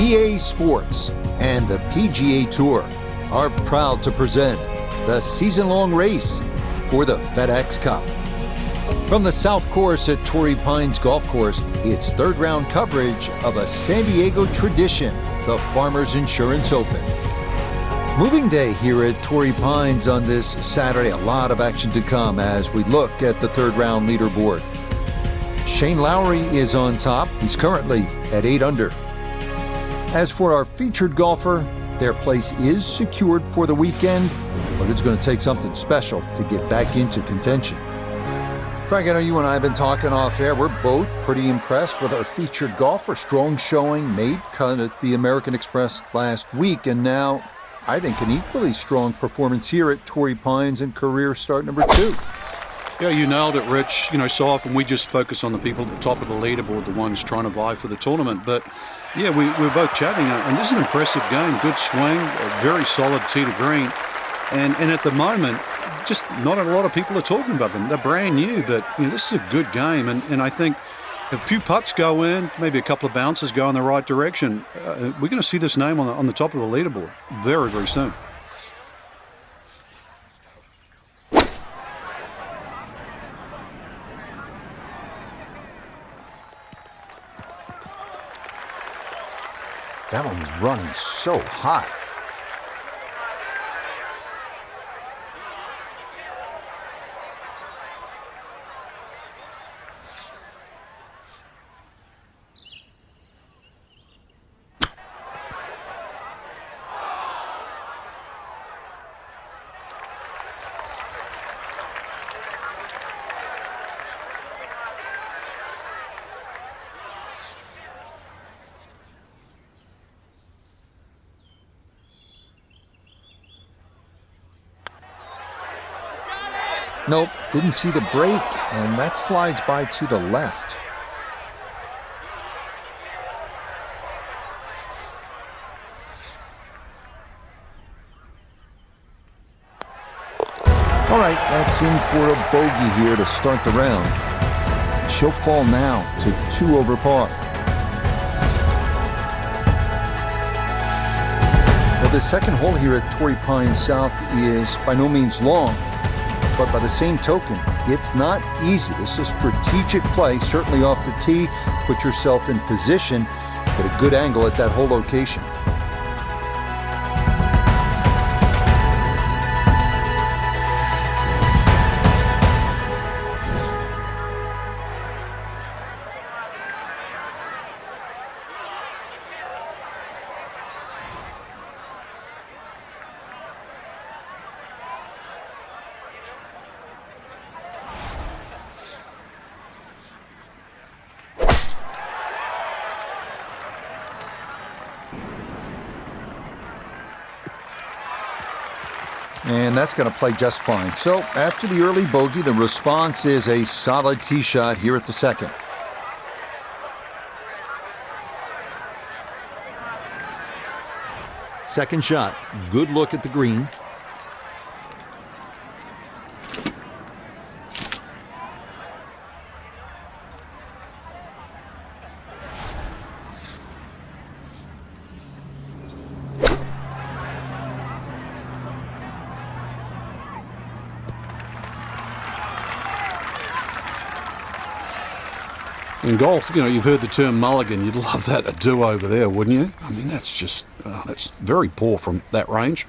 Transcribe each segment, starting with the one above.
EA Sports and the PGA Tour are proud to present the season-long race for the FedEx Cup. From the South Course at Torrey Pines Golf Course, it's third-round coverage of a San Diego tradition, the Farmers Insurance Open. Moving day here at Torrey Pines on this Saturday. A lot of action to come as we look at the third-round leaderboard. Shane Lowry is on top. He's currently at 8 under. As for our featured golfer, their place is secured for the weekend, but it's going to take something special to get back into contention. Frank, I know you and I have been talking off air. We're both pretty impressed with our featured golfer. Strong showing, made cut at the American Express last week, and now I think an equally strong performance here at Torrey Pines in career start number 2. Yeah, you nailed it, Rich. So often we just focus on the people at the top of the leaderboard, the ones trying to vie for the tournament. But, yeah, we're both chatting, and this is an impressive game. Good swing, a very solid tee to green. And at the moment, just not a lot of people are talking about them. They're brand new, but this is a good game. And I think a few putts go in, maybe a couple of bounces go in the right direction. We're going to see this name on the top of the leaderboard very, very soon. That one was running so hot. Nope, didn't see the break, and that slides by to the left. All right, that's in for a bogey here to start the round. And she'll fall now to 2 over par. Well, the second hole here at Torrey Pines South is by no means long. But by the same token, it's not easy. This is a strategic play, certainly off the tee. Put yourself in position, get a good angle at that whole location. And that's going to play just fine. So after the early bogey, the response is a solid tee shot here at the second. Second shot, good look at the green. In golf, you've heard the term mulligan. You'd love that, a do-over there, wouldn't you? I mean, that's just, that's very poor from that range.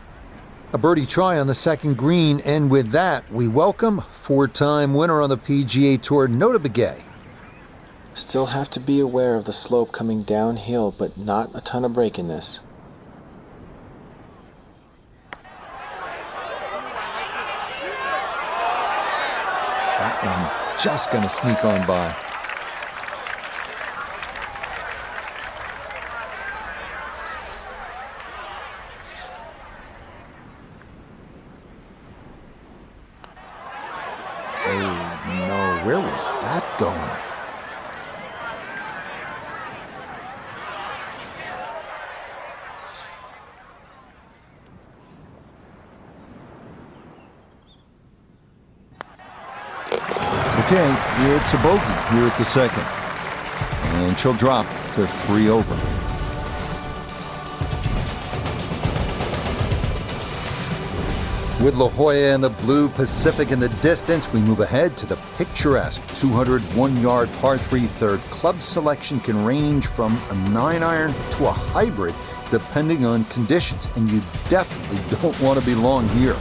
A birdie try on the second green, and with that, we welcome 4-time winner on the PGA Tour, Nota Begay. Still have to be aware of the slope coming downhill, but not a ton of break in this. That one just going to sneak on by. Oh, no. Where was that going? Okay, it's a bogey here at the second. And she'll drop to 3 over. With La Jolla and the Blue Pacific in the distance, we move ahead to the picturesque 201-yard par 3 third. Club selection can range from a 9-iron to a hybrid, depending on conditions, and you definitely don't want to be long here.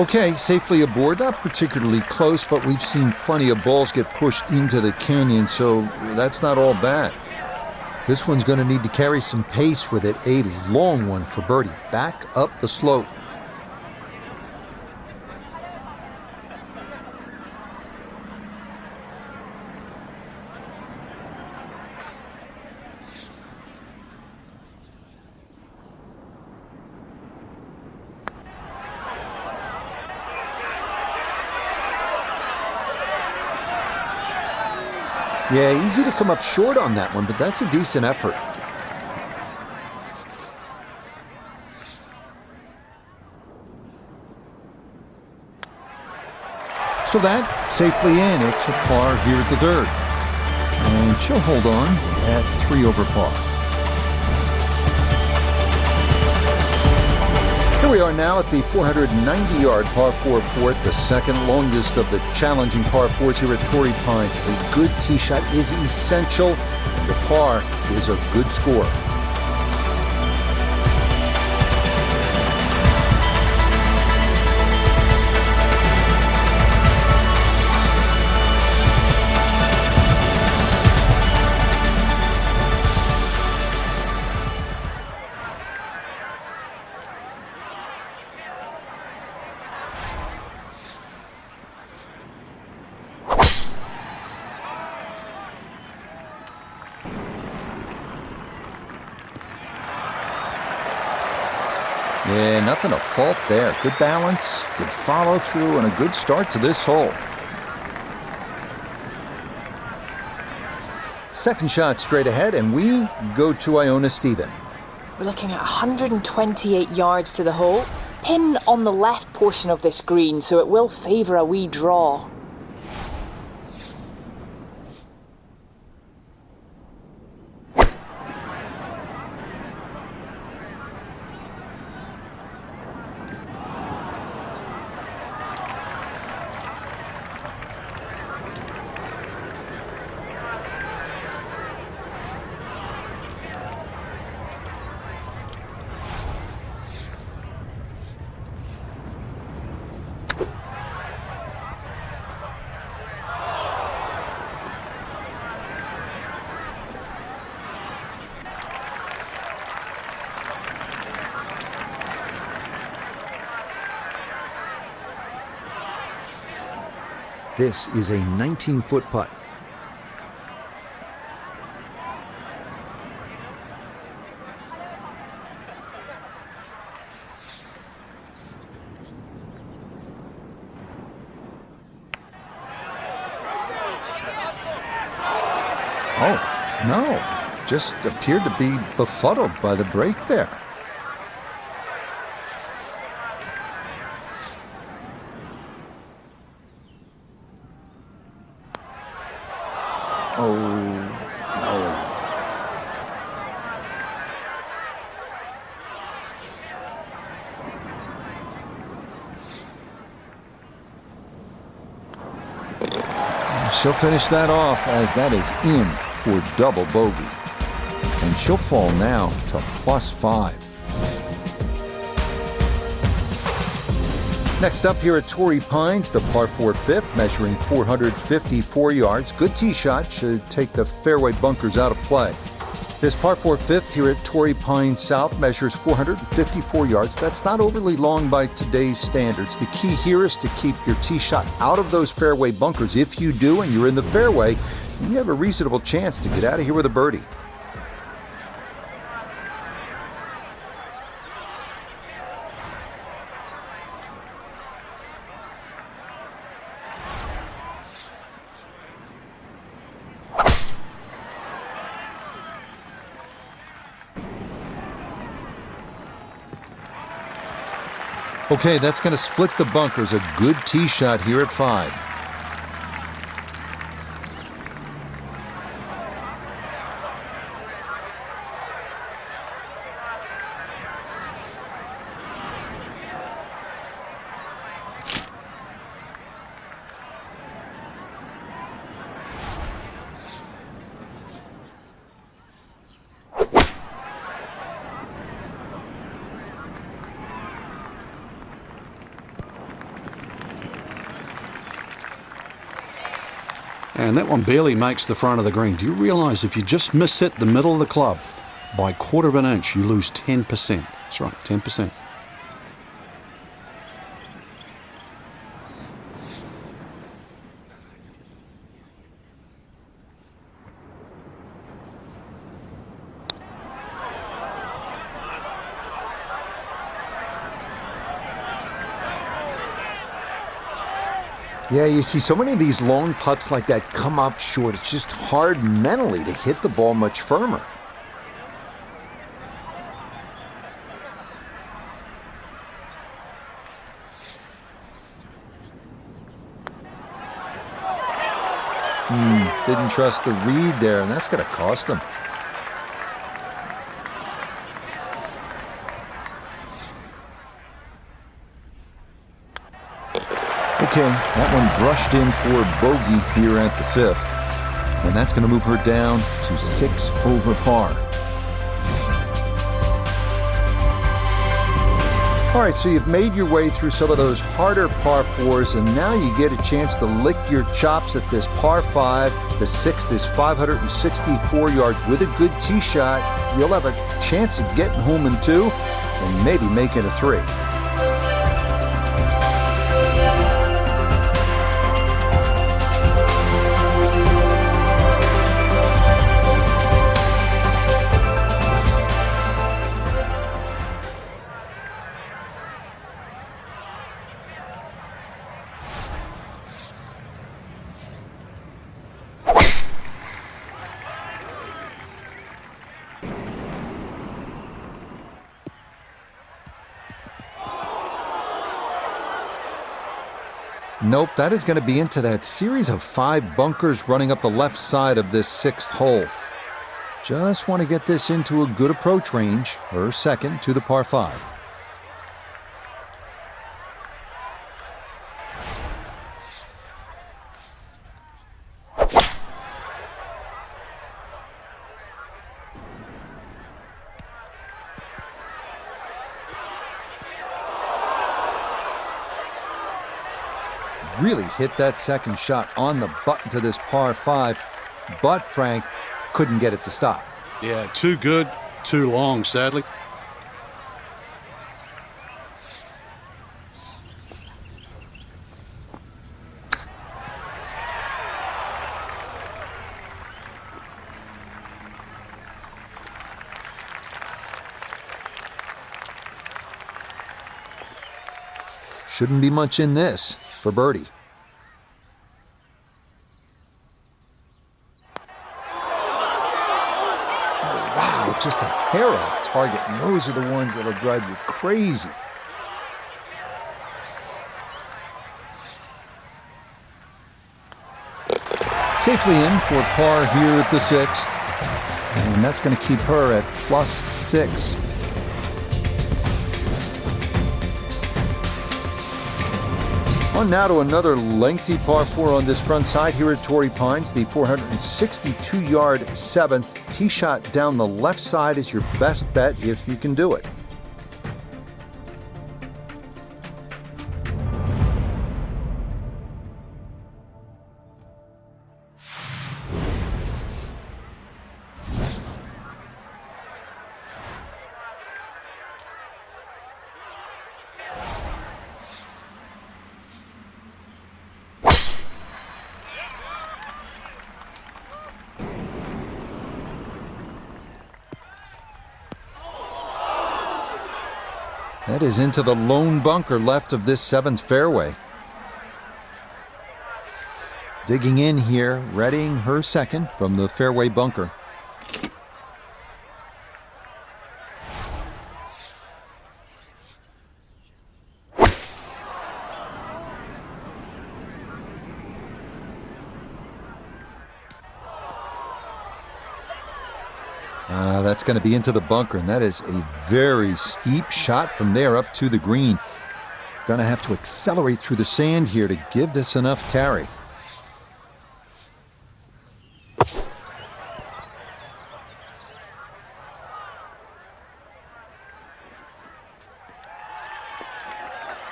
Okay, safely aboard, not particularly close, but we've seen plenty of balls get pushed into the canyon, so that's not all bad. This one's going to need to carry some pace with it, a long one for birdie, back up the slope. Yeah, easy to come up short on that one, but that's a decent effort. So that, safely in, it's a par here at the third. And she'll hold on at 3 over par. Here we are now at the 490-yard par 4 fourth, the second longest of the challenging par 4s here at Torrey Pines. A good tee shot is essential, and the par is a good score. Yeah, nothing to fault there. Good balance, good follow through, and a good start to this hole. Second shot straight ahead, and we go to Iona Stephen. We're looking at 128 yards to the hole. Pin on the left portion of this green, so it will favour a wee draw. This is a 19-foot putt. Oh, no. Just appeared to be befuddled by the break there. Oh, no. She'll finish that off as that is in for double bogey. And she'll fall now to +5. Next up here at Torrey Pines, the par 4 fifth, measuring 454 yards. Good tee shot, should take the fairway bunkers out of play. This par 4 fifth here at Torrey Pines South measures 454 yards. That's not overly long by today's standards. The key here is to keep your tee shot out of those fairway bunkers. If you do and you're in the fairway, you have a reasonable chance to get out of here with a birdie. Okay, that's going to split the bunkers. A good tee shot here at 5. And that one barely makes the front of the green. Do you realize if you just miss hit the middle of the club by a quarter of an inch, you lose 10%? That's right, 10%. Yeah, you see so many of these long putts like that come up short. It's just hard mentally to hit the ball much firmer. Didn't trust the read there, and that's going to cost him. Okay, that one brushed in for bogey here at the 5th. And that's going to move her down to 6 over par. All right, so you've made your way through some of those harder par 4s, and now you get a chance to lick your chops at this par 5. The 6th is 564 yards with a good tee shot. You'll have a chance of getting home in 2 and maybe making a 3. Nope, that is going to be into that series of 5 bunkers running up the left side of this 6th hole. Just want to get this into a good approach range, her second to the par 5. Really hit that second shot on the button to this par 5, but Frank couldn't get it to stop. Yeah, too good, too long, sadly. Shouldn't be much in this for birdie. Oh, wow, just a hair off target, and those are the ones that'll drive you crazy. Safely in for par here at the 6th, and that's going to keep her at +6. On now to another lengthy par 4 on this front side here at Torrey Pines. The 462-yard 7th. Tee shot down the left side is your best bet if you can do it. That is into the lone bunker left of this 7th fairway. Digging in here, readying her second from the fairway bunker. That's going to be into the bunker, and that is a very steep shot from there up to the green. Going to have to accelerate through the sand here to give this enough carry.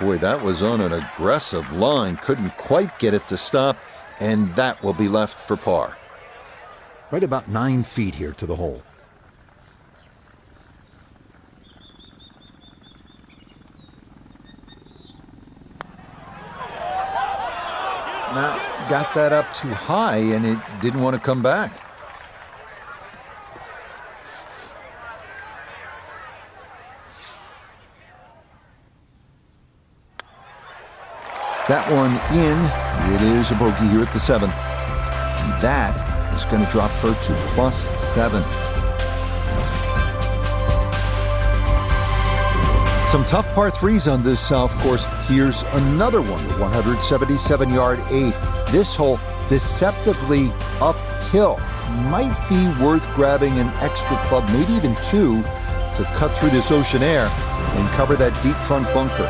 Boy, that was on an aggressive line. Couldn't quite get it to stop, and that will be left for par. Right about 9 feet here to the hole. Now, got that up too high, and it didn't want to come back. That one in. It is a bogey here at the 7th. That is going to drop her to +7. Some tough par 3s on this South course. Here's another one, the 177-yard 8. This hole deceptively uphill. Might be worth grabbing an extra club, maybe even 2, to cut through this ocean air and cover that deep front bunker.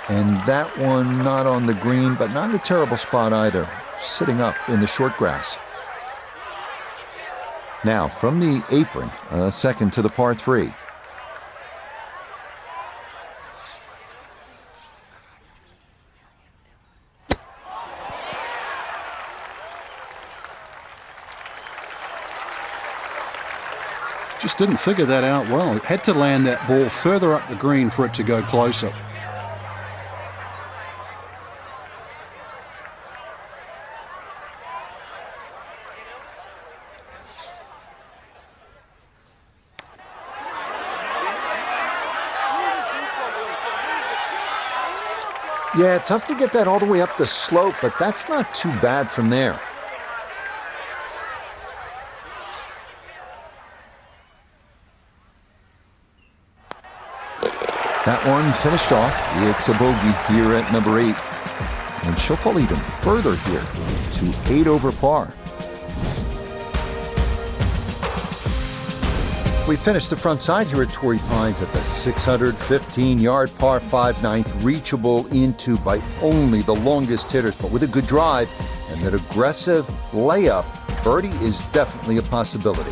And that one not on the green, but not in a terrible spot either. Sitting up in the short grass. Now, from the apron, a second to the par 3. Just didn't figure that out well. Had to land that ball further up the green for it to go closer. Yeah, tough to get that all the way up the slope, but that's not too bad from there. That one finished off. It's a bogey here at number 8. And she'll fall even further here to 8 over par. We finished the front side here at Torrey Pines at the 615-yard par 5 9th, reachable into by only the longest hitters, but with a good drive and that aggressive layup, birdie is definitely a possibility.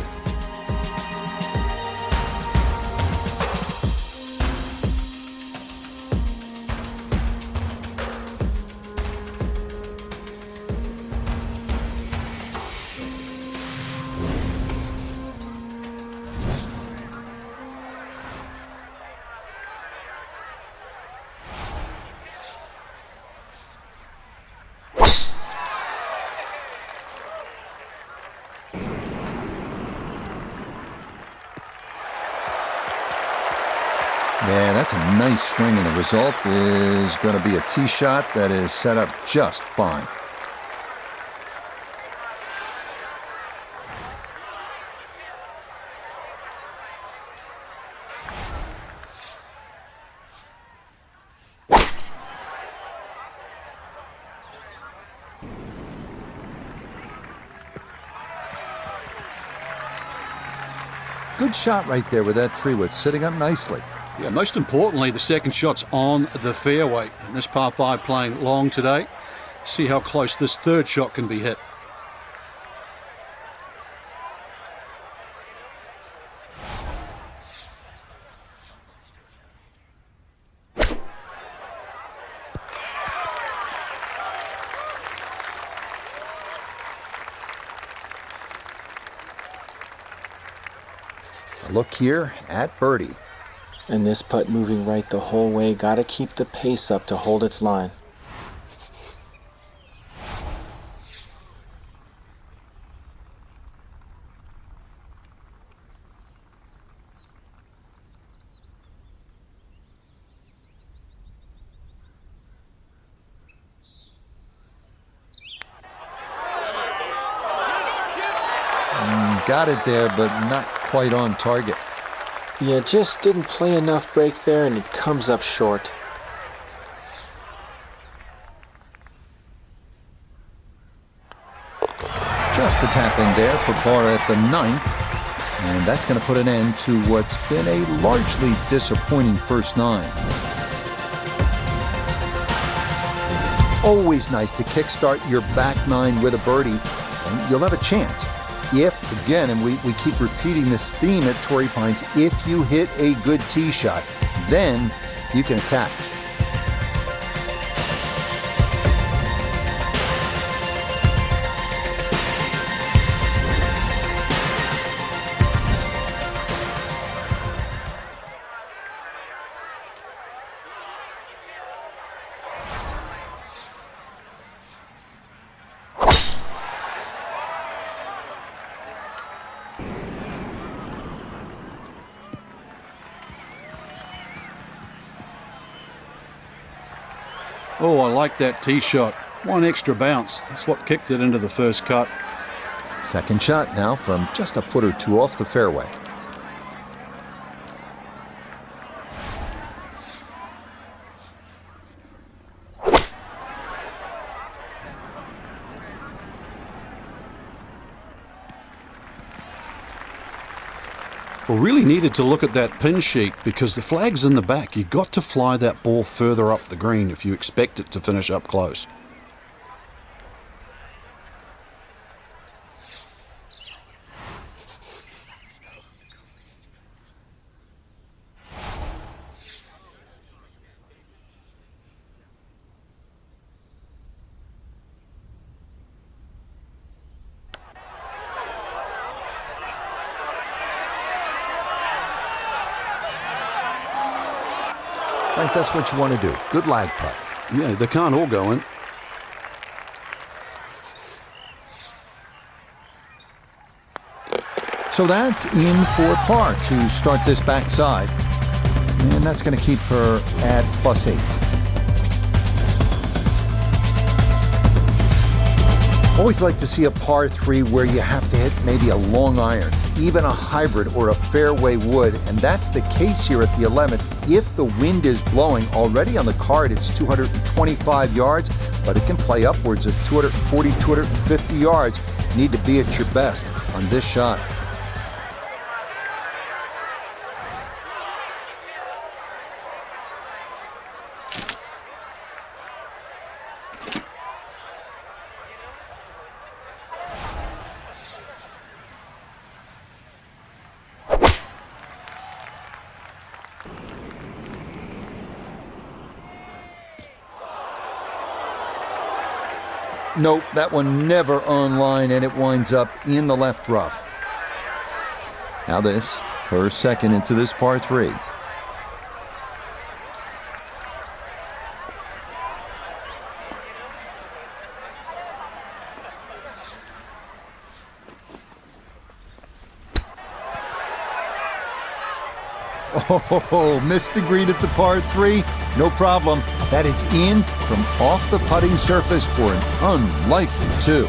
Yeah, that's a nice swing, and the result is going to be a tee shot that is set up just fine. Good shot right there with that 3-wood, sitting up nicely. Yeah, most importantly, the second shot's on the fairway. And this par 5 playing long today. See how close this third shot can be hit. A look here at birdie. And this putt moving right the whole way. Got to keep the pace up to hold its line. got it there, but not quite on target. Yeah, just didn't play enough break there, and it comes up short. Just a tap in there for par at the 9th. And that's going to put an end to what's been a largely disappointing first 9. Always nice to kickstart your back 9 with a birdie, and you'll have a chance. If, again, and we keep repeating this theme at Torrey Pines, if you hit a good tee shot, then you can attack. Oh, I like that tee shot. One extra bounce. That's what kicked it into the first cut. Second shot now from just a foot or two off the fairway. We really needed to look at that pin sheet because the flag's in the back. You've got to fly that ball further up the green if you expect it to finish up close. I think that's what you want to do. Good lag putt. Yeah, they can't all go in. So that's in for par to start this backside. And that's going to keep her at +8. Always like to see a par 3 where you have to hit maybe a long iron, even a hybrid or a fairway wood, and that's the case here at the 11th. If the wind is blowing, already on the card it's 225 yards, but it can play upwards of 240, 250 yards. You need to be at your best on this shot. Nope, that one never online, and it winds up in the left rough. Now this, her second into this par 3. Oh, missed the green at the par 3. No problem. That is in from off the putting surface for an unlikely 2.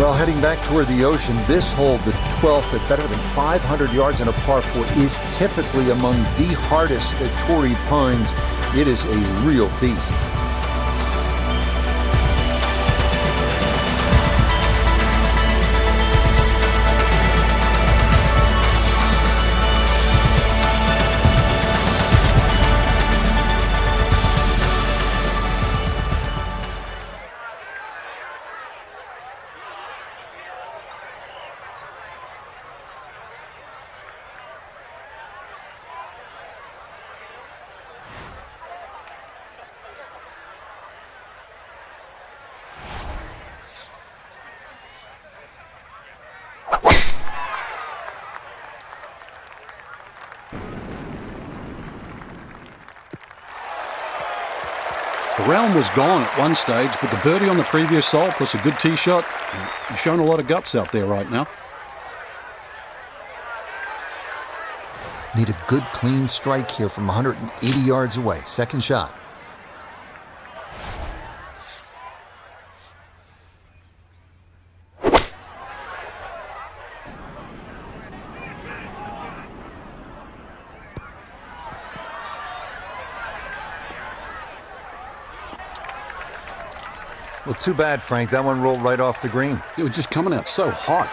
Well, heading back toward the ocean, this hole, the 12th at better than 500 yards in a par 4, is typically among the hardest at Torrey Pines. It is a real beast. The round was gone at one stage, but the birdie on the previous hole plus a good tee shot, you're showing a lot of guts out there right now. Need a good clean strike here from 180 yards away. Second shot. Well, too bad, Frank. That one rolled right off the green. It was just coming out so hot.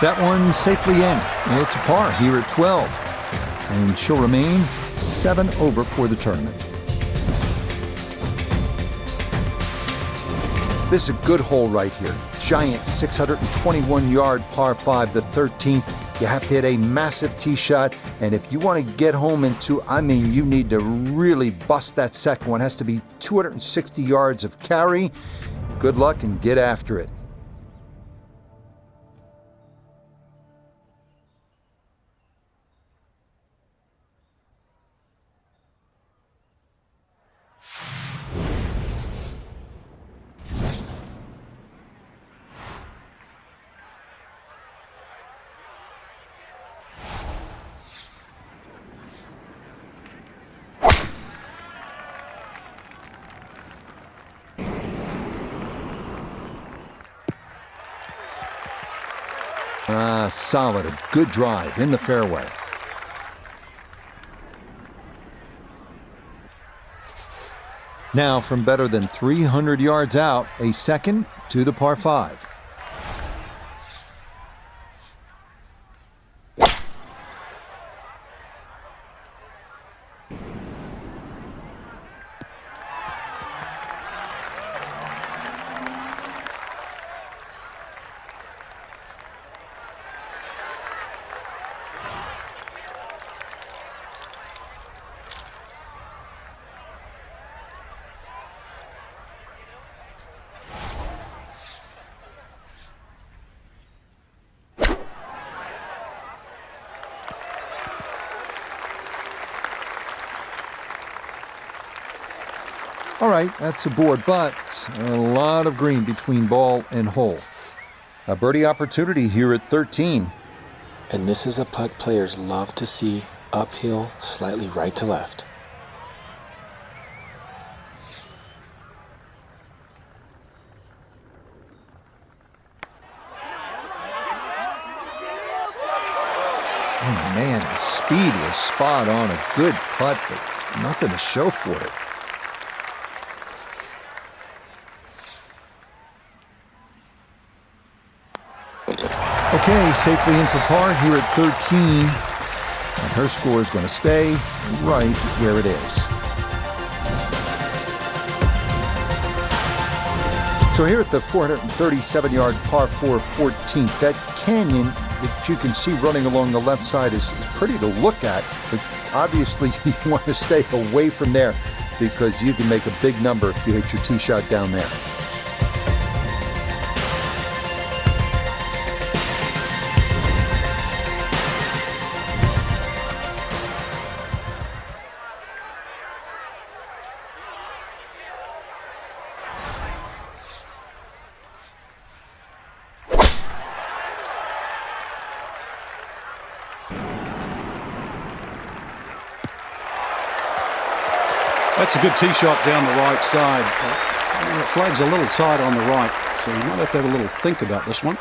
That one safely in. It's a par here at 12. And she'll remain 7 over for the tournament. This is a good hole right here. Giant 621-yard par 5, the 13th. You have to hit a massive tee shot, and if you want to get home into, you need to really bust that second one. It has to be 260 yards of carry. Good luck and get after it. Solid, a good drive in the fairway. Now from better than 300 yards out, a second to the par 5. All right, that's a board, but a lot of green between ball and hole. A birdie opportunity here at 13. And this is a putt players love to see, uphill, slightly right to left. Oh man, the speed was spot on. A good putt, but nothing to show for it. Okay, safely in for par here at 13. And her score is going to stay right where it is. So here at the 437-yard par 4 14th, that canyon that you can see running along the left side is pretty to look at. But obviously you want to stay away from there because you can make a big number if you hit your tee shot down there. That's a good tee shot down the right side. The flag's a little tight on the right, so you might have to have a little think about this one.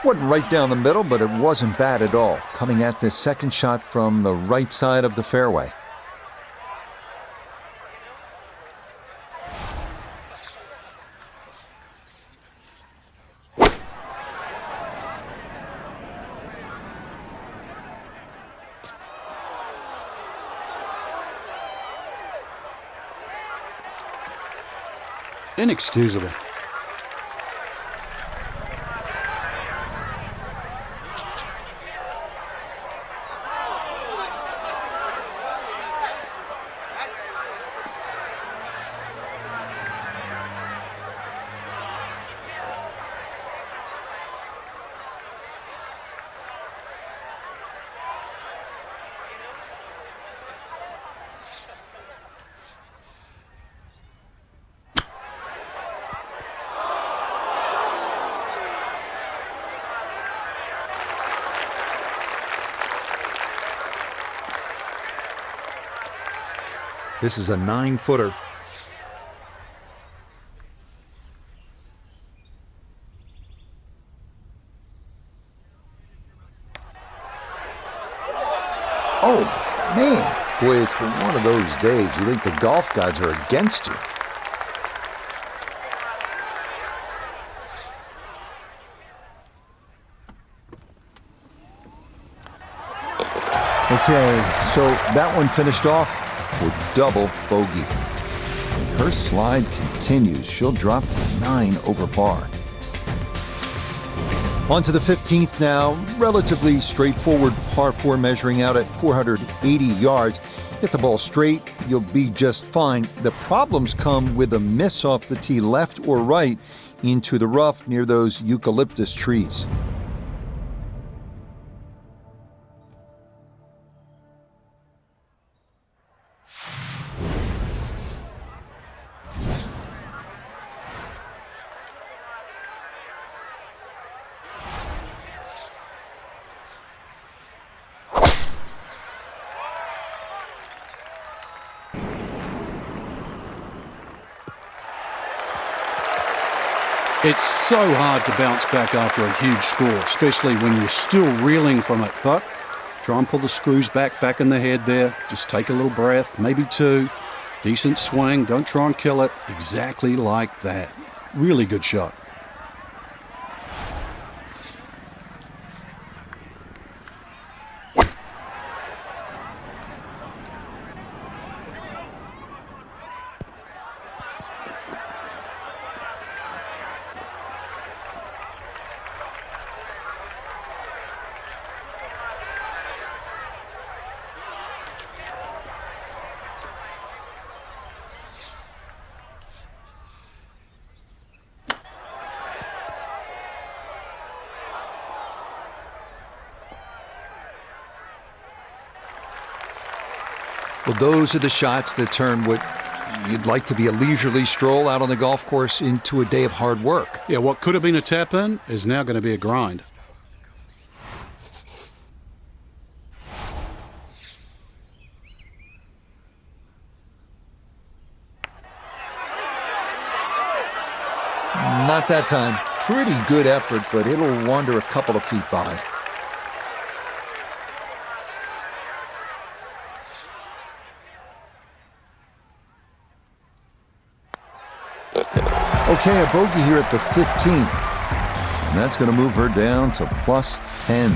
Wasn't right down the middle, but it wasn't bad at all. Coming at this second shot from the right side of the fairway. Inexcusable. This is a 9-footer. Oh, man. Boy, it's been one of those days. You think the golf gods are against you. Okay, so that one finished off with double bogey. And her slide continues. She'll drop to 9 over par. On to the 15th now. Relatively straightforward par 4 measuring out at 480 yards. Hit the ball straight, you'll be just fine. The problems come with a miss off the tee left or right into the rough near those eucalyptus trees. It's so hard to bounce back after a huge score, especially when you're still reeling from it. But try and pull the screws back in the head there. Just take a little breath, maybe 2. Decent swing. Don't try and kill it. Exactly like that. Really good shot. Well, those are the shots that turn what you'd like to be a leisurely stroll out on the golf course into a day of hard work. Yeah, what could have been a tap-in is now going to be a grind. Not that time. Pretty good effort, but it'll wander a couple of feet by. Okay, a bogey here at the 15th. And that's going to move her down to plus 10.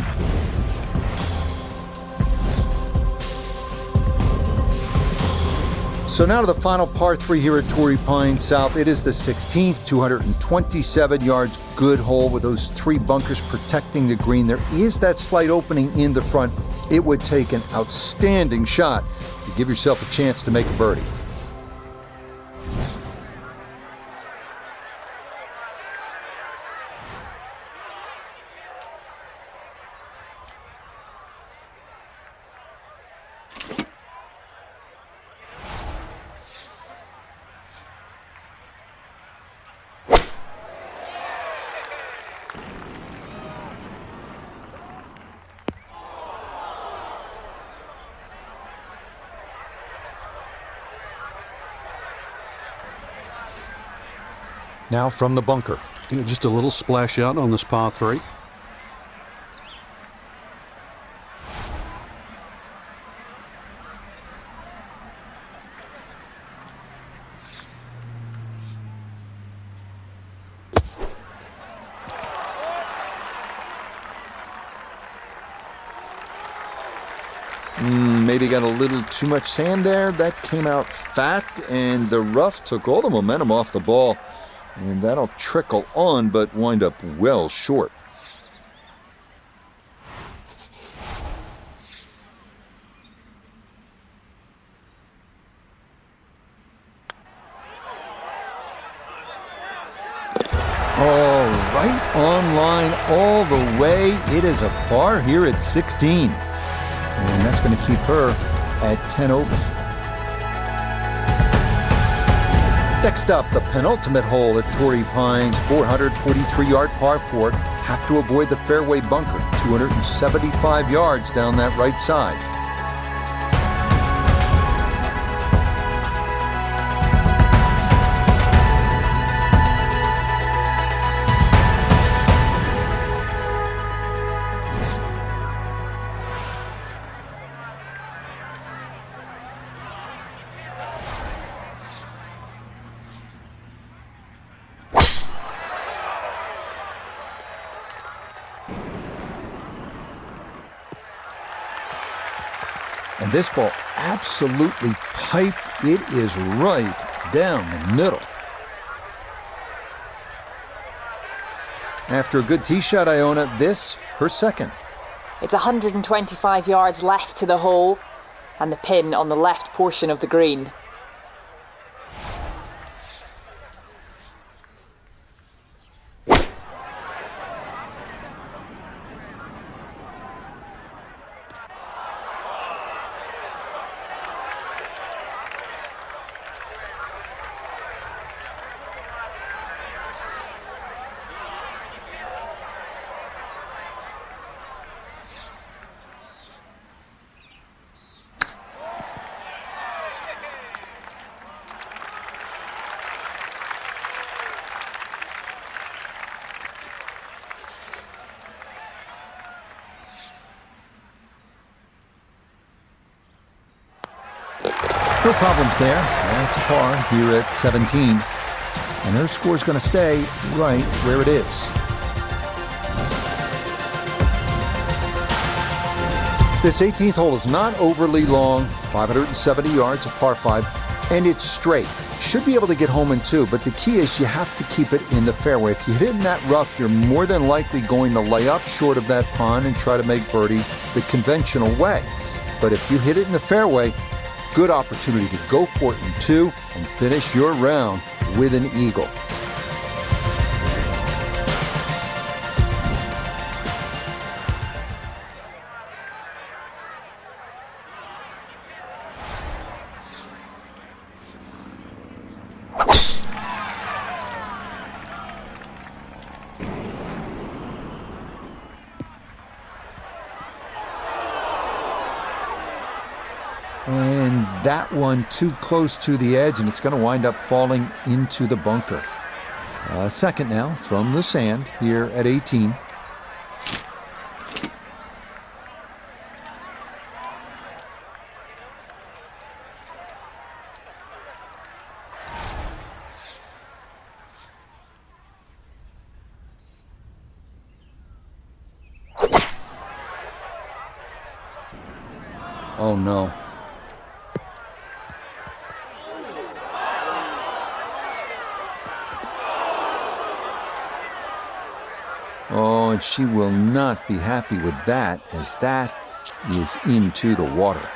So now to the final par 3 here at Torrey Pines South. It is the 16th, 227 yards, good hole with those 3 bunkers protecting the green. There is that slight opening in the front. It would take an outstanding shot to give yourself a chance to make a birdie. Now from the bunker. Yeah, just a little splash out on this par 3. Maybe got a little too much sand there. That came out fat, and the rough took all the momentum off the ball. And that'll trickle on, but wind up well short. All right on line all the way. It is a par here at 16. And that's going to keep her at 10 over. Next up, the penultimate hole at Torrey Pines, 443-yard par 4. Have to avoid the fairway bunker, 275 yards down that right side. And this ball absolutely piped. It is right down the middle. After a good tee shot, Iona, this, her second. It's 125 yards left to the hole, and the pin on the left portion of the green. No problems there. That's a par here at 17. And her score's going to stay right where it is. This 18th hole is not overly long, 570 yards, a par 5, and it's straight. Should be able to get home in 2, but the key is you have to keep it in the fairway. If you hit it in that rough, you're more than likely going to lay up short of that pond and try to make birdie the conventional way. But if you hit it in the fairway, good opportunity to go for it in 2 and finish your round with an eagle. And that one too close to the edge, and it's going to wind up falling into the bunker. Second now from the sand here at 18. Oh no. Oh, and she will not be happy with that, as that is into the water.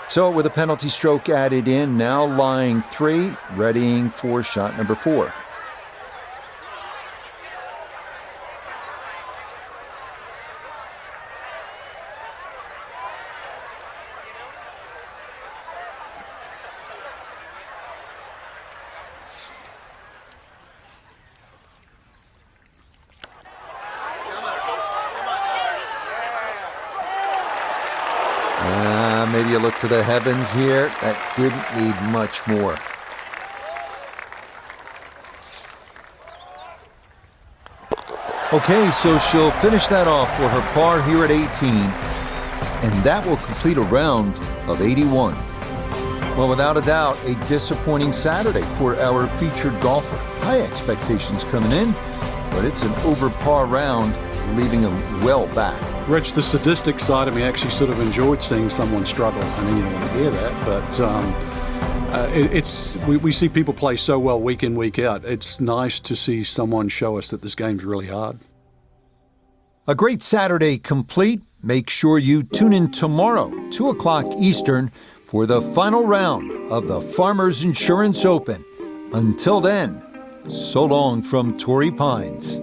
So with a penalty stroke added in, now lying 3, readying for shot number 4. Maybe you look to the heavens here. That didn't need much more. Okay, so she'll finish that off for her par here at 18. And that will complete a round of 81. Well, without a doubt, a disappointing Saturday for our featured golfer. High expectations coming in, but it's an over par round, leaving him well back. Rich, the sadistic side of me actually sort of enjoyed seeing someone struggle. I know you don't want to hear that, but we see people play so well week in, week out. It's nice to see someone show us that this game's really hard. A great Saturday complete. Make sure you tune in tomorrow, 2 o'clock Eastern, for the final round of the Farmers Insurance Open. Until then, so long from Torrey Pines.